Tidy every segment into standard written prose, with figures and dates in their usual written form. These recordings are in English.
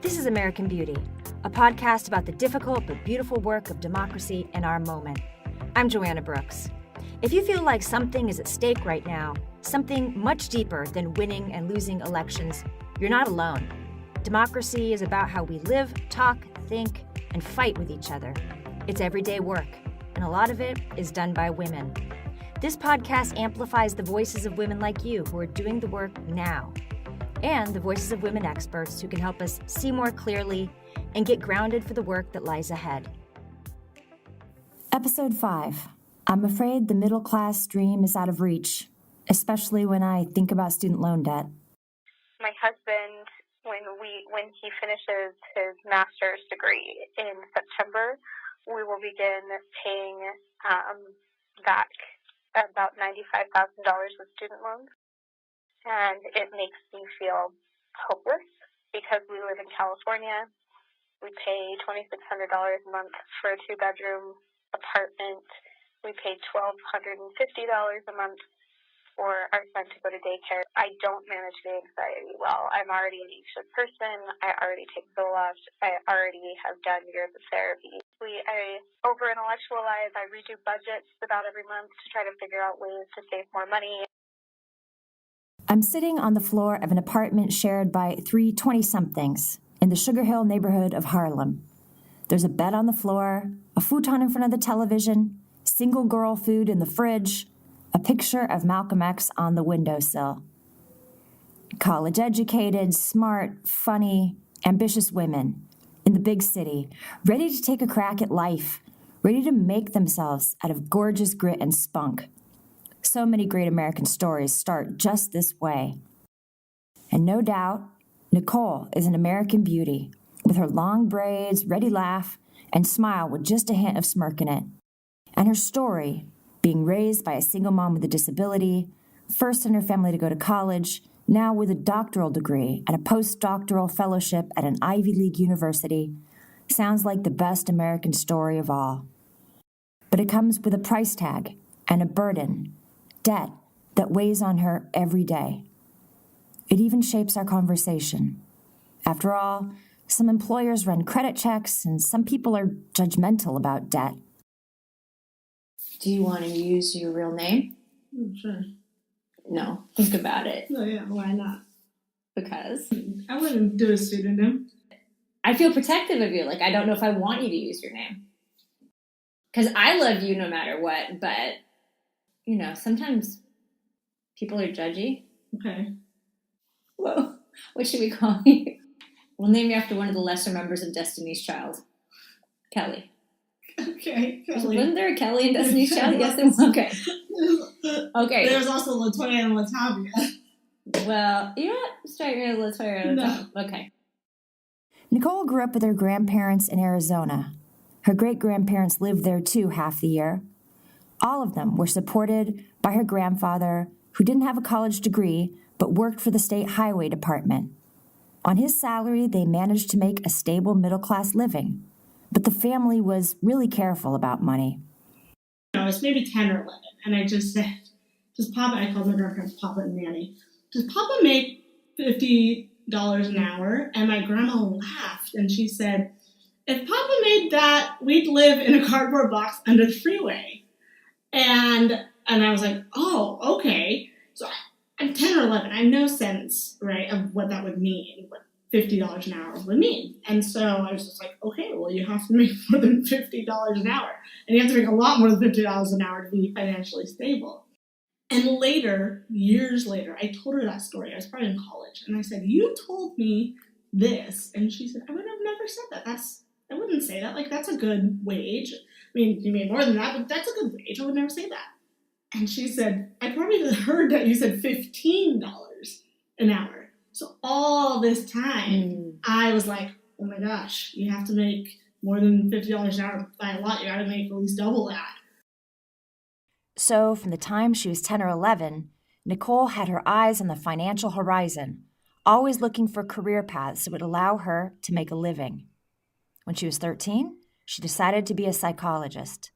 This is American Beauty, a podcast about the difficult but beautiful work of democracy in our moment. I'm Joanna Brooks. If you feel like something is at stake right now, something much deeper than winning and losing elections, you're not alone. Democracy is about how we live, talk, think, and fight with each other. It's everyday work, and a lot of it is done by women. This podcast amplifies the voices of women like you who are doing the work now, and the voices of women experts who can help us see more clearly and get grounded for the work that lies ahead. Episode 5. I'm afraid the middle class dream is out of reach, especially when I think about student loan debt. My husband, when he finishes his master's degree in September, we will begin paying back about $95,000 with student loans. And it makes me feel hopeless because we live in California. We pay $2,600 a month for a 2-bedroom apartment. We pay $1,250 a month for our son to go to daycare. I don't manage the anxiety well. I'm already an anxious person. I already take Zoloft. I already have done years of therapy. I over-intellectualize. I redo budgets about every month to try to figure out ways to save more money. I'm sitting on the floor of an apartment shared by 3 20-somethings in the Sugar Hill neighborhood of Harlem. There's a bed on the floor, a futon in front of the television, single girl food in the fridge, a picture of Malcolm X on the windowsill. College-educated, smart, funny, ambitious women in the big city, ready to take a crack at life, ready to make themselves out of gorgeous grit and spunk. So many great American stories start just this way. And no doubt, Nicole is an American beauty, with her long braids, ready laugh, and smile with just a hint of smirk in it. And her story, being raised by a single mom with a disability, first in her family to go to college, now with a doctoral degree and a postdoctoral fellowship at an Ivy League university, sounds like the best American story of all. But it comes with a price tag and a burden, debt that weighs on her every day. It even shapes our conversation. After all, some employers run credit checks and some people are judgmental about debt. Do you want to use your real name? Sure. No, think about it. Oh yeah, why not? Because I wouldn't do a pseudonym. I feel protective of you. Like, I don't know if I want you to use your name. Because I love you no matter what, but, you know, sometimes people are judgy. Okay. Whoa, what should we call you? We'll name you after one of the lesser members of Destiny's Child. Kelly. Okay, Kelly. Wasn't there a Kelly in Destiny's Child? Yes, there was. Okay. Okay. There's also LaToya and LaTavia. Well, you know what? Start your LaToya. No. Okay. Nicole grew up with her grandparents in Arizona. Her great-grandparents lived there too half the year. All of them were supported by her grandfather, who didn't have a college degree, but worked for the state highway department. On his salary, they managed to make a stable middle-class living. But the family was really careful about money. I was maybe 10 or 11, and I just said, does Papa, I called my grandparents Papa and Nanny, does Papa make $50 an hour? And my grandma laughed, and she said, if Papa made that, we'd live in a cardboard box under the freeway. And I was like, oh, okay. So I'm 10 or 11. I have no sense, right, of what that would mean, what $50 an hour would mean. And so I was just like, okay, well, you have to make more than $50 an hour. And you have to make a lot more than $50 an hour to be financially stable. And later, years later, I told her that story. I was probably in college. And I said, you told me this. And she said, I would have never said that. I wouldn't say that. Like, that's a good wage. I mean, you made more than that, but that's a good wage. I would never say that. And she said, I probably heard that you said $15 an hour. So all this time, I was like, oh my gosh, you have to make more than $50 an hour by a lot. You got to make at least double that. So from the time she was 10 or 11, Nicole had her eyes on the financial horizon, always looking for career paths that would allow her to make a living. When she was 13, she decided to be a psychologist.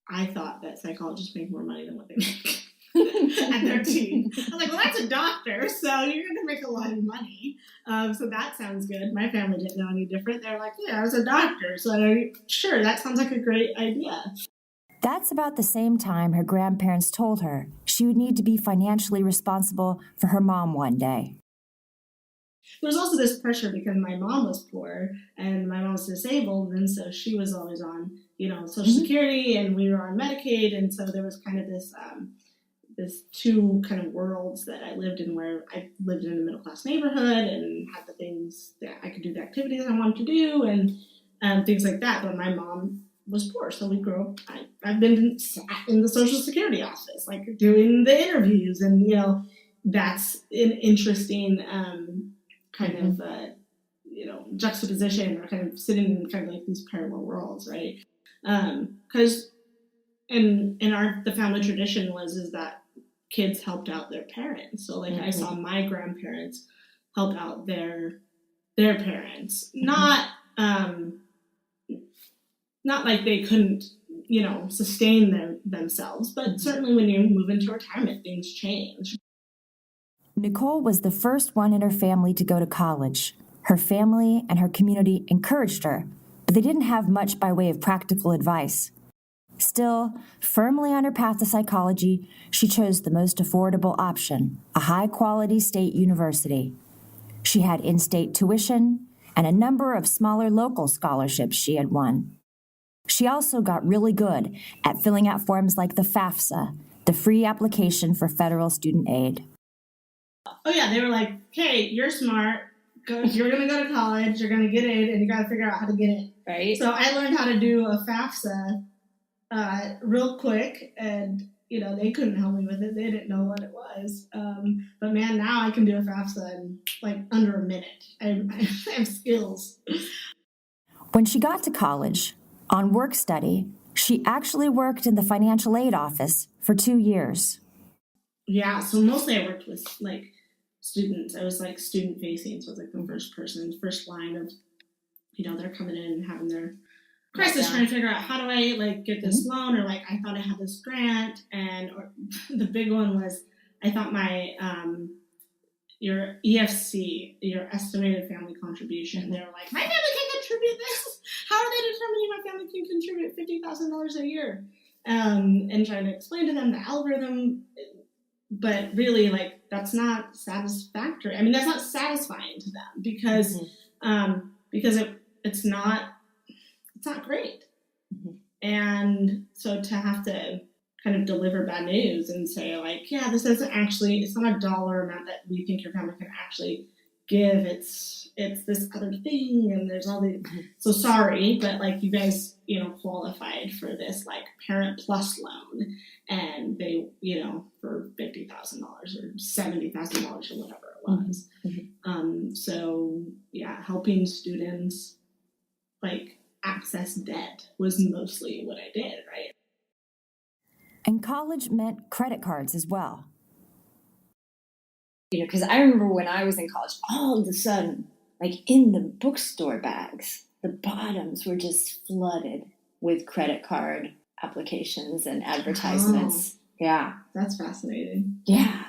I thought that psychologists make more money than what they make. at 13. I was like, well, that's a doctor, so you're going to make a lot of money. So that sounds good. My family didn't know any different. They're like, yeah, I was a doctor. So sure, that sounds like a great idea. That's about the same time her grandparents told her she would need to be financially responsible for her mom one day. There was also this pressure because my mom was poor and my mom was disabled, and so she was always on, Social Security, and we were on Medicaid, and so there was kind of this two kind of worlds that I lived in, where I lived in a middle class neighborhood and had the things that I could do, the activities I wanted to do, and things like that. But my mom was poor, so we grew up. I've been sat in the Social Security office, like doing the interviews, and that's an interesting kind of juxtaposition, or kind of sitting in kind of like these parallel worlds, right? Because in the family tradition is that kids helped out their parents. So I saw my grandparents help out their parents, not like they couldn't sustain themselves, but certainly when you move into retirement, things change. Nicole was the first one in her family to go to college. Her family and her community encouraged her, but they didn't have much by way of practical advice. Still, firmly on her path to psychology, she chose the most affordable option, a high-quality state university. She had in-state tuition and a number of smaller local scholarships she had won. She also got really good at filling out forms like the FAFSA, the free application for federal student aid. Oh yeah, they were like, hey, you're smart. You're going to go to college. You're going to get aid, and you got to figure out how to get it. Right. So I learned how to do a FAFSA real quick, and they couldn't help me with it. They didn't know what it was. But man, now I can do a FAFSA in under a minute. I have skills. When she got to college, on work study, she actually worked in the financial aid office for 2 years. Yeah, so mostly I worked with students. I was student facing, so I was the first line of, they're coming in and having their crisis, trying to figure out how do I get this loan, or I thought I had this grant, or the big one was I thought my your EFC, your estimated family contribution. They were like, my family can contribute this. How are they determining my family can contribute $50,000 a year? And trying to explain to them the algorithm, but really that's not satisfactory. I mean, that's not satisfying to them because it's not great. And so to have to kind of deliver bad news and say yeah, this isn't actually, it's not a dollar amount that we think your family can actually give. It's this other thing, and there's all the, so sorry, but you guys, qualified for this Parent Plus loan, and they, for $50,000 or $70,000 or whatever it was. So yeah, helping students access debt was mostly what I did, right? And college meant credit cards as well. Because I remember when I was in college, all of a sudden, in the bookstore bags, the bottoms were just flooded with credit card applications and advertisements. Oh, yeah. That's fascinating. Yeah.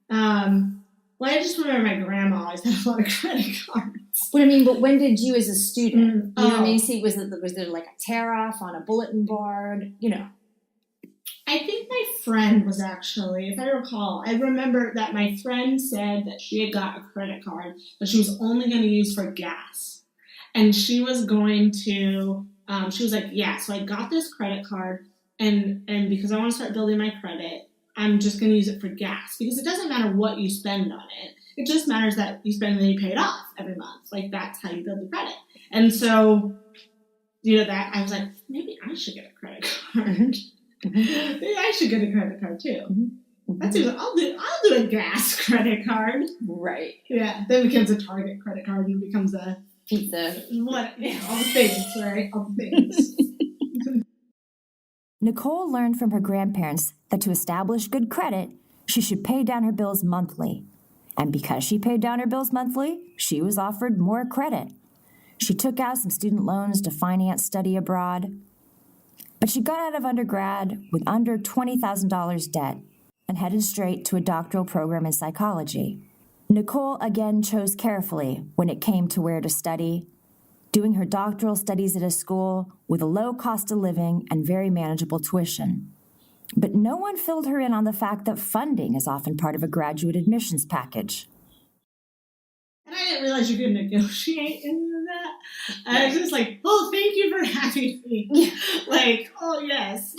Well, I just remember my grandma always had a lot of credit cards. But when did you as a student, you know what I mean? See, was there a tear off on a bulletin board? I think my friend was actually, if I recall, I remember that my friend said that she had got a credit card that she was only going to use for gas. And she was going to, she was like, yeah, so I got this credit card, and because I want to start building my credit, I'm just going to use it for gas. Because it doesn't matter what you spend on it. It just matters that you spend and then you pay it off every month. That's how you build the credit. And so, that I was like, maybe I should get a credit card. Maybe I should get a credit card too. That's even, I'll do a gas credit card. Right. Yeah. Then it becomes a Target credit card, and it becomes a pizza. All the things, right? All the things. Nicole learned from her grandparents that to establish good credit, she should pay down her bills monthly. And because she paid down her bills monthly, she was offered more credit. She took out some student loans to finance study abroad. But she got out of undergrad with under $20,000 debt. and headed straight to a doctoral program in psychology. Nicole again chose carefully when it came to where to study, doing her doctoral studies at a school with a low cost of living and very manageable tuition. But no one filled her in on the fact that funding is often part of a graduate admissions package. And I didn't realize you could negotiate any of that. I was just like, oh, thank you for having me. Yeah. Like, oh, yes,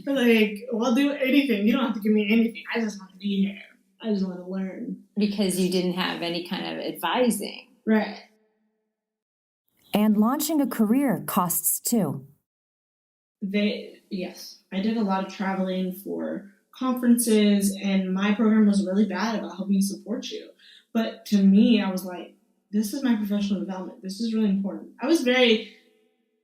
Like, well, I'll do anything. You don't have to give me anything. I just want to be here. I just want to learn. Because you didn't have any kind of advising. Right. And launching a career costs too. Yes. I did a lot of traveling for conferences, and my program was really bad about helping support you. But to me, I was like, this is my professional development. This is really important. I was very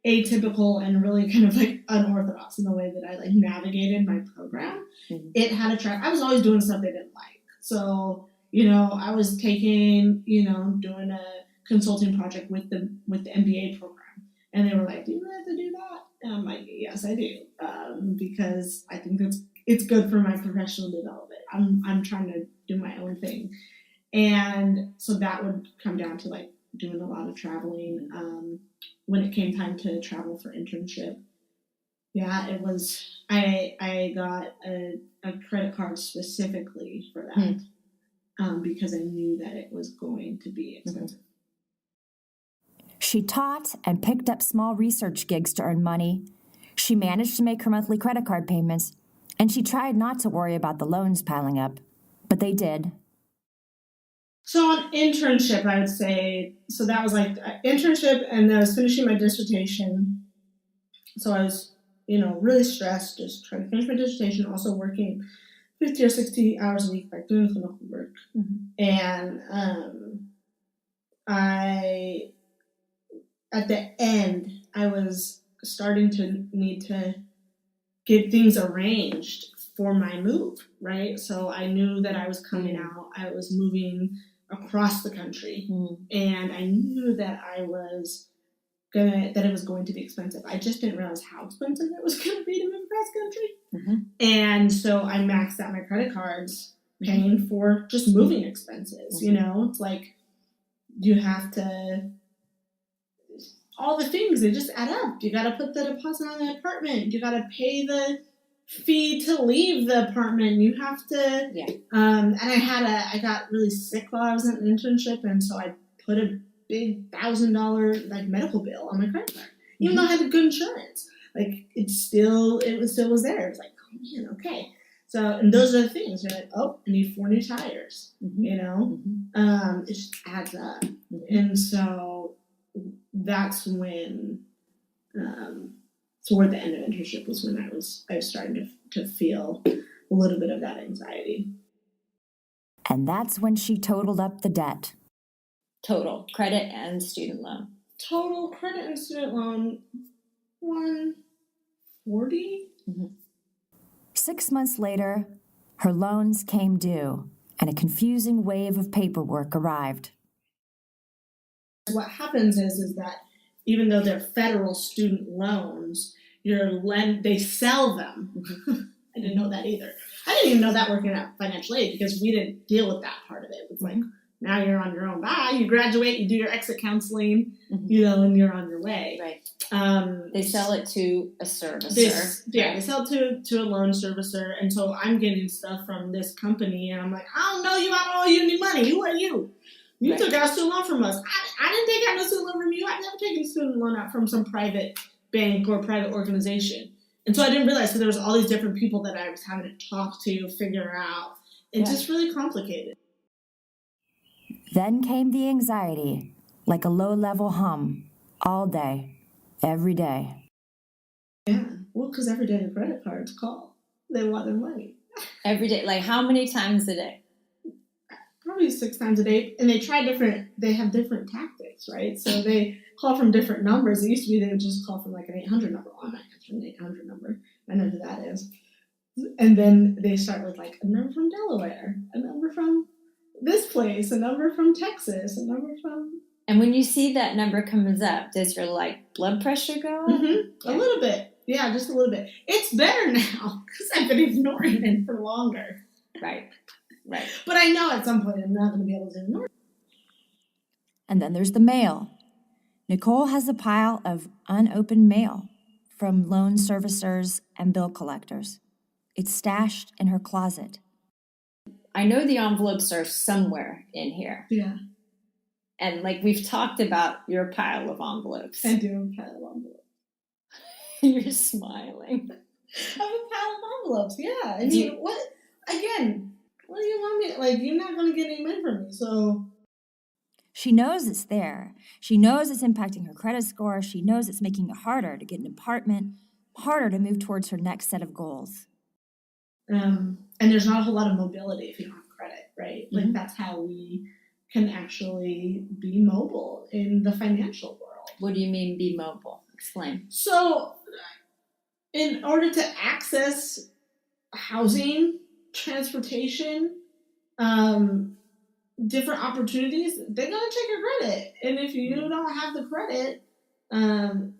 atypical and really kind of like unorthodox in the way that I like navigated my program. Mm-hmm. It had a track. I was always doing stuff they didn't like. So, I was taking, doing a consulting project with the MBA program. And they were like, do you really have to do that? And I'm like, yes, I do. Because I think it's good for my professional development. I'm trying to do my own thing. And so that would come down to like doing a lot of traveling. When it came time to travel for internship, it was, I got a credit card specifically for that. Because I knew that it was going to be expensive. She taught and picked up small research gigs to earn money. She managed to make her monthly credit card payments, and she tried not to worry about the loans piling up, but they did. So on internship, I would say, so that was like internship, and then I was finishing my dissertation. So I was, really stressed, just trying to finish my dissertation, also working 50 or 60 hours a week, like doing clinical work. Mm-hmm. And at the end, I was starting to need to get things arranged for my move, right? So I knew that I was coming out. I was moving across the country, and I knew that it was going to be expensive. I just didn't realize how expensive it was going to be to move across country. Mm-hmm. And so I maxed out my credit cards, paying for just moving expenses. Mm-hmm. It's like you have to, all the things, they just add up. You got to put the deposit on the apartment. You got to pay the fee to leave the apartment. You have to, and I got really sick while I was in an internship, and so I put a big $1,000 like medical bill on my credit card, even though I had good insurance. Like it still was there. It was like, oh man, okay. So, and those are the things. You're like, oh, I need 4 new tires. Mm-hmm. It just adds up, and so that's when. Toward the end of internship was when I was starting to feel a little bit of that anxiety. And that's when she totaled up the debt. Total credit and student loan. Total credit and student loan, $140. Mm-hmm. 6 months later, her loans came due, and a confusing wave of paperwork arrived. What happens is that even though they're federal student loans, they sell them. I didn't know that either. I didn't even know that working at financial aid because we didn't deal with that part of it. It was like, now you're on your own. Bye. You graduate, you do your exit counseling, and you're on your way. Right. They sell it to a servicer. They sell it to a loan servicer. And so I'm getting stuff from this company, and I'm like, I don't know you. I don't owe you any money. Who are you? You took out a student loan from us. I didn't take out no student loan from you. I've never taken a student loan out from some private bank or private organization. And so I didn't realize that there was all these different people that I was having to talk to, figure out. It's just really complicated. Then came the anxiety, like a low-level hum, all day, every day. Yeah, well, because every day the credit cards call. They want their money. Every day? Like how many times a day? Probably 6 times a day, and they have different tactics, right? So they call from different numbers. It used to be they would just call from like an 800 number. Oh, I might have an 800 number. I know who that is. And then they start with like a number from Delaware, a number from this place, a number from Texas, a number from... And when you see that number comes up, does your like blood pressure go up? Mm-hmm. A little bit. Yeah, just a little bit. It's better now because I've been ignoring it for longer. Right. Right. But I know at some point I'm not going to be able to ignore it. And then there's the mail. Nicole has a pile of unopened mail from loan servicers and bill collectors. It's stashed in her closet. I know the envelopes are somewhere in here. Yeah. And like we've talked about your pile of envelopes. I do have a pile of envelopes. You're smiling. I have a pile of envelopes, yeah. I mean, what do you want me, like, you're not going to get any money from me, so. She knows it's there. She knows it's impacting her credit score. She knows it's making it harder to get an apartment, harder to move towards her next set of goals. And there's not a whole lot of mobility if you don't have credit, right? Like, that's how we can actually be mobile in the financial world. What do you mean be mobile? Explain. So, in order to access housing, transportation, different opportunities, they're going to check your credit. And if you don't have the credit, then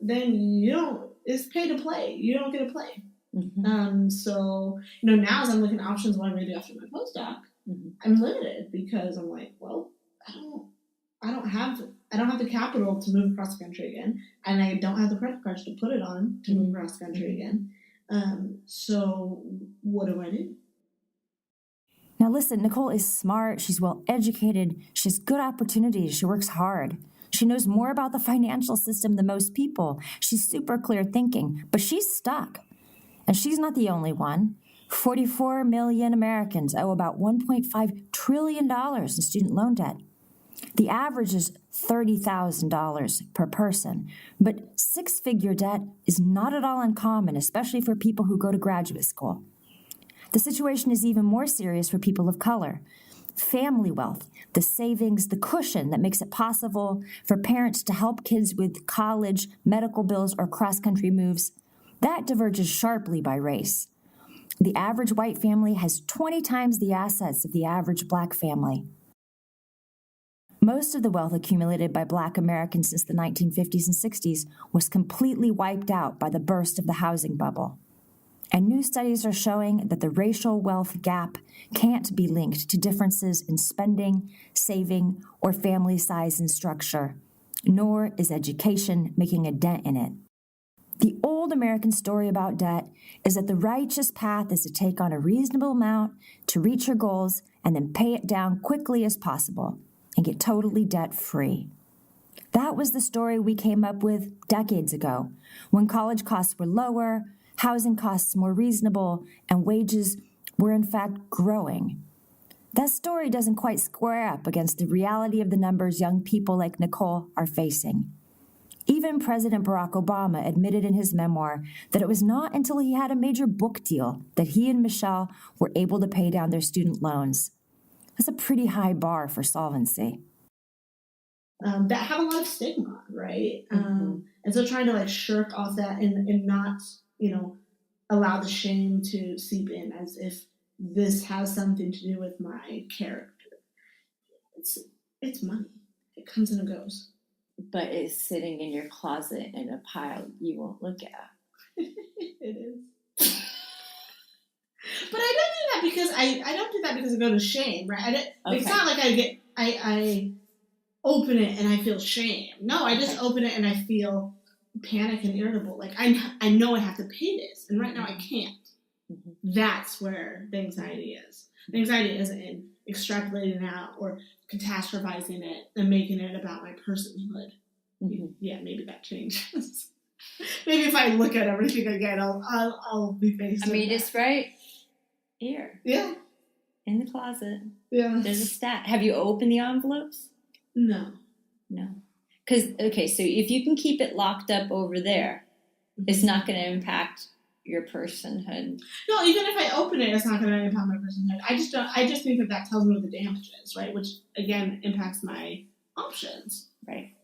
it's pay to play. You don't get to play. Mm-hmm. So, now as I'm looking at options, what I'm going to do after my postdoc, I'm limited because I'm like, well, I don't have the capital to move across the country again, and I don't have the credit cards to put it on to move across the country again. So what do I do? Now listen, Nicole is smart. She's well educated. She has good opportunities. She works hard. She knows more about the financial system than most people. She's super clear thinking, but she's stuck. And she's not the only one. 44 million Americans owe about $1.5 trillion in student loan debt. The average is $30,000 per person, but six-figure debt is not at all uncommon, especially for people who go to graduate school. The situation is even more serious for people of color. Family wealth, the savings, the cushion that makes it possible for parents to help kids with college, medical bills, or cross-country moves, that diverges sharply by race. The average white family has 20 times the assets of the average black family. Most of the wealth accumulated by Black Americans since the 1950s and 60s was completely wiped out by the burst of the housing bubble. And new studies are showing that the racial wealth gap can't be linked to differences in spending, saving, or family size and structure, nor is education making a dent in it. The old American story about debt is that the righteous path is to take on a reasonable amount to reach your goals and then pay it down quickly as possible and get totally debt-free. That was the story we came up with decades ago, when college costs were lower, housing costs more reasonable, and wages were in fact growing. That story doesn't quite square up against the reality of the numbers young people like Nicole are facing. Even President Barack Obama admitted in his memoir that it was not until he had a major book deal that he and Michelle were able to pay down their student loans. That's a pretty high bar for solvency. That have a lot of stigma, right? And so trying to shirk off that and not, allow the shame to seep in as if this has something to do with my character. It's money. It comes and it goes. But it's sitting in your closet in a pile you won't look at. It is. But I don't do that because I don't do that because I go to shame, right? Okay. It's not like I open it and I feel shame. No, I just open it and I feel panic and irritable. Like I know I have to pay this, and right now I can't. That's where the anxiety is. The anxiety isn't in extrapolating out or catastrophizing it and making it about my personhood. Yeah, maybe that changes. Maybe if I look at everything again, I'll be faced. It's right here. Yeah. In the closet. Yeah. There's a stat. Have you opened the envelopes? No. Because, so if you can keep it locked up over there, it's not going to impact your personhood. No, even if I open it, it's not going to impact my personhood. I just think that tells me what the damage is, right? Which, again, impacts my options. Right.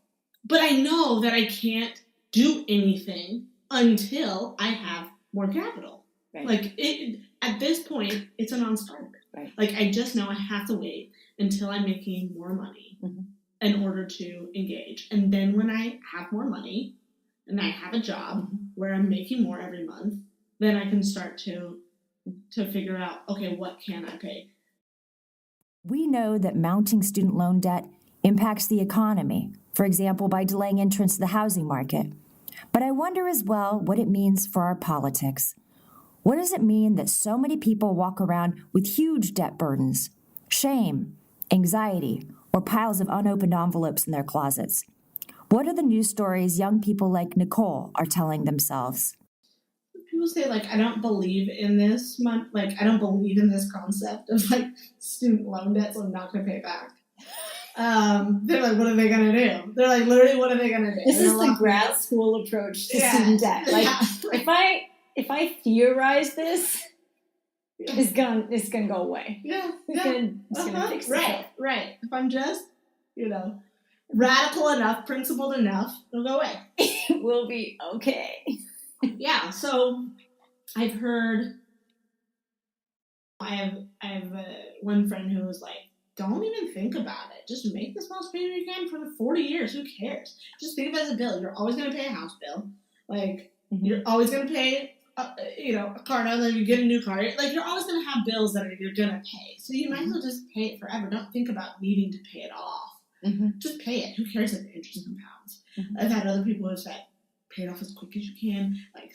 But I know that I can't do anything until I have more capital. Right. At this point, it's a non-starter. Right. I just know I have to wait until I'm making more money in order to engage. And then when I have more money, and I have a job where I'm making more every month, then I can start to figure out, okay, what can I pay? We know that mounting student loan debt impacts the economy, for example, by delaying entrance to the housing market. But I wonder as well what it means for our politics. What does it mean that so many people walk around with huge debt burdens, shame, anxiety, or piles of unopened envelopes in their closets? What are the news stories young people like Nicole are telling themselves? People say, like, I don't believe in this I don't believe in this concept of like student loan debt, so I'm not going to pay it back. They're like, what are they going to do? They're like, literally, what are they going to do? This is the grad school approach to student debt. Like, if I theorize this, it's gonna go away. It's gonna fix itself. Right. If I'm just, radical enough, principled enough, it'll go away. We'll be okay. Yeah. So I've heard. I have one friend who was like, don't even think about it. Just make the smallest payment you can for 40 years. Who cares? Just think of it as a bill. You're always going to pay a house bill. Like, you're always going to pay, a car note, then you get a new car. Like, you're always going to have bills that you're going to pay. So you might as well just pay it forever. Don't think about needing to pay it off. Just pay it. Who cares if the interest compounds? I've had other people who have said, pay it off as quick as you can. Like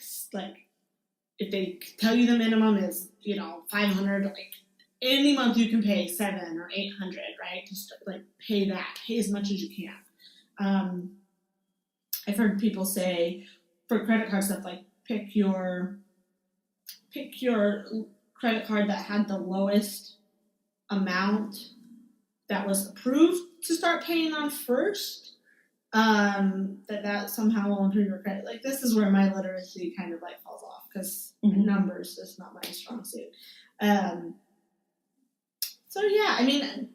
if they tell you the minimum is, $500, like, any month you can pay $700 or $800, right? Just like pay that, pay as much as you can. I've heard people say for credit card stuff, like pick your credit card that had the lowest amount that was approved to start paying on first. That somehow will improve your credit. Like, this is where my literacy kind of like falls off because numbers is not my strong suit. So yeah, I mean,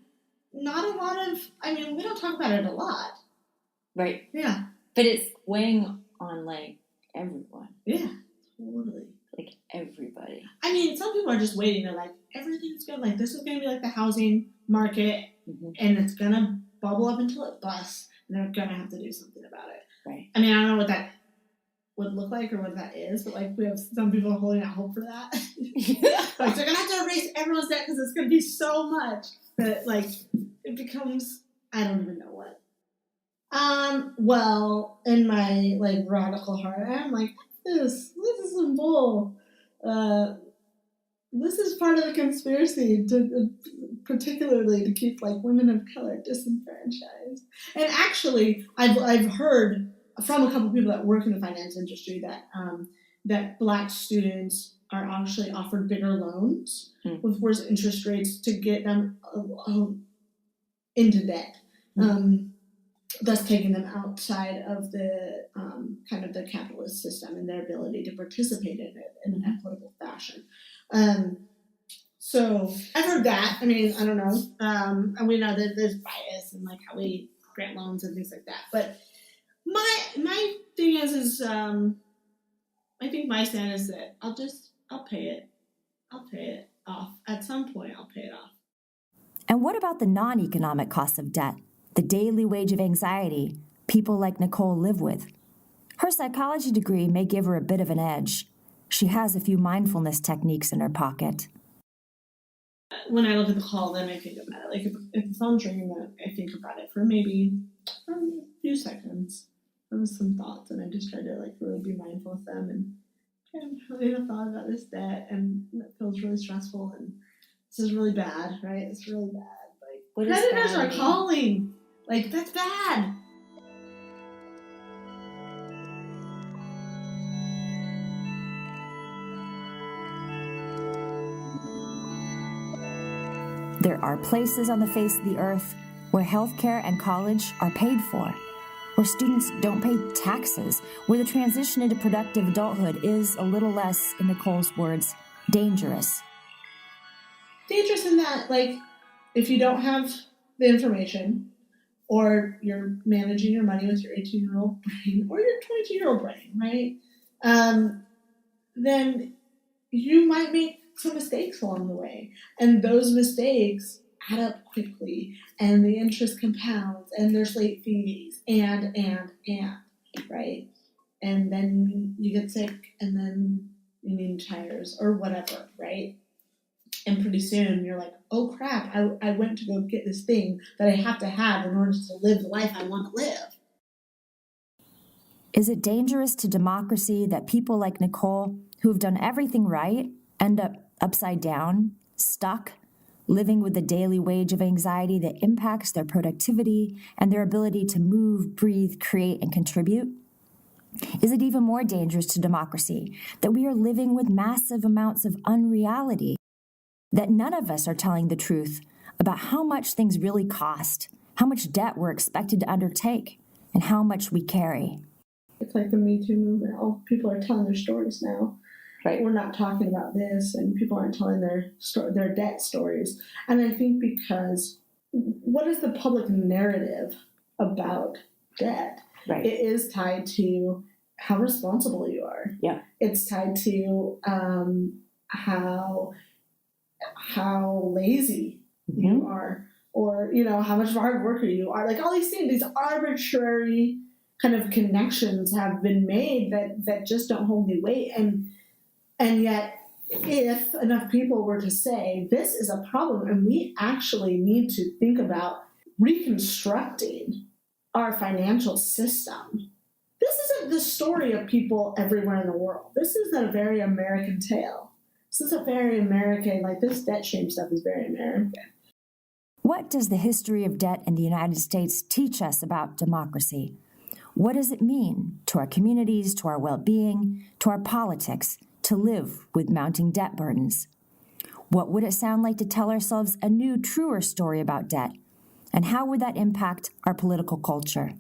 not a lot of. I mean, we don't talk about it a lot, right? Yeah, but it's weighing on like everyone. Yeah, totally. Like everybody. I mean, some people are just waiting. They're like, everything's good. Like, this is going to be like the housing market, and it's going to bubble up until it busts, and they're going to have to do something about it. Right. I mean, I don't know what that would look like or what that is, but like we have some people holding out hope for that. Like, they're going to have to erase everyone's debt because it's going to be so much that like it becomes, I don't even know what. Well, in my like radical heart, I'm like, this is some bull. This is part of the conspiracy to particularly to keep like women of color disenfranchised. And actually, I've heard from a couple of people that work in the finance industry that Black students are actually offered bigger loans with worse interest rates to get them into debt. Thus taking them outside of the kind of the capitalist system and their ability to participate in it in an equitable fashion. So I've heard that. I mean, I don't know. And we know that there's bias and like how we grant loans and things like that. But my thing is I think my stand is that I'll pay it. I'll pay it off. At some point, I'll pay it off. And what about the non-economic costs of debt? The daily wage of anxiety people like Nicole live with. Her psychology degree may give her a bit of an edge. She has a few mindfulness techniques in her pocket. When I look at the call, then I think about it. Like if the phone's ringing, then I think about it for maybe a few seconds. There was some thoughts, and I just try to like really be mindful of them. And I'm having a thought about this debt, and it feels really stressful, and this is really bad, right? It's really bad. Like creditors are calling. Like, that's bad. There are places on the face of the earth where healthcare and college are paid for, where students don't pay taxes, where the transition into productive adulthood is a little less, in Nicole's words, dangerous. Dangerous in that, like, if you don't have the information, or you're managing your money with your 18-year-old brain or your 22-year-old brain, right? Then you might make some mistakes along the way. And those mistakes add up quickly. And the interest compounds. And there's late fees. And right? and then you get sick, and then you need tires or whatever, right? And pretty soon you're like, oh crap, I went to go get this thing that I have to have in order to live the life I want to live. Is it dangerous to democracy that people like Nicole, who have done everything right, end up upside down, stuck, living with the daily wage of anxiety that impacts their productivity and their ability to move, breathe, create, and contribute? Is it even more dangerous to democracy that we are living with massive amounts of unreality, that none of us are telling the truth about how much things really cost, how much debt we're expected to undertake, and how much we carry? It's like the Me Too movement. All people are telling their stories now. Right. We're not talking about this, and people aren't telling their debt stories. And I think because what is the public narrative about debt? Right. It is tied to how responsible you are. Yeah. It's tied to how lazy you are, or how much of a hard worker you are. Like all these things, these arbitrary kind of connections have been made that just don't hold any weight. And yet, if enough people were to say, this is a problem and we actually need to think about reconstructing our financial system, this isn't the story of people everywhere in the world. This isn't a very American tale. This is a very American, like this debt shame stuff is very American. What does the history of debt in the United States teach us about democracy? What does it mean to our communities, to our well-being, to our politics, to live with mounting debt burdens? What would it sound like to tell ourselves a new, truer story about debt? And how would that impact our political culture?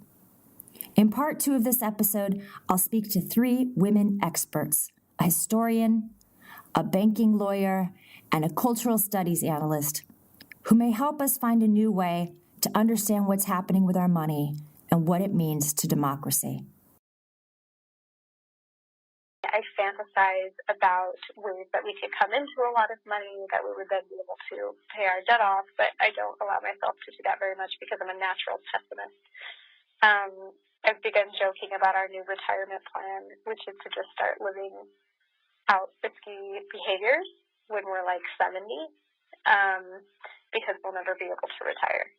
In part 2 of this episode, I'll speak to 3 women experts, a historian, a banking lawyer, and a cultural studies analyst, who may help us find a new way to understand what's happening with our money and what it means to democracy. I fantasize about ways that we could come into a lot of money, that we would then be able to pay our debt off, but I don't allow myself to do that very much because I'm a natural pessimist. I've begun joking about our new retirement plan, which is to just start living out risky behaviors when we're like 70, because we'll never be able to retire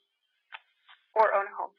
or own a home.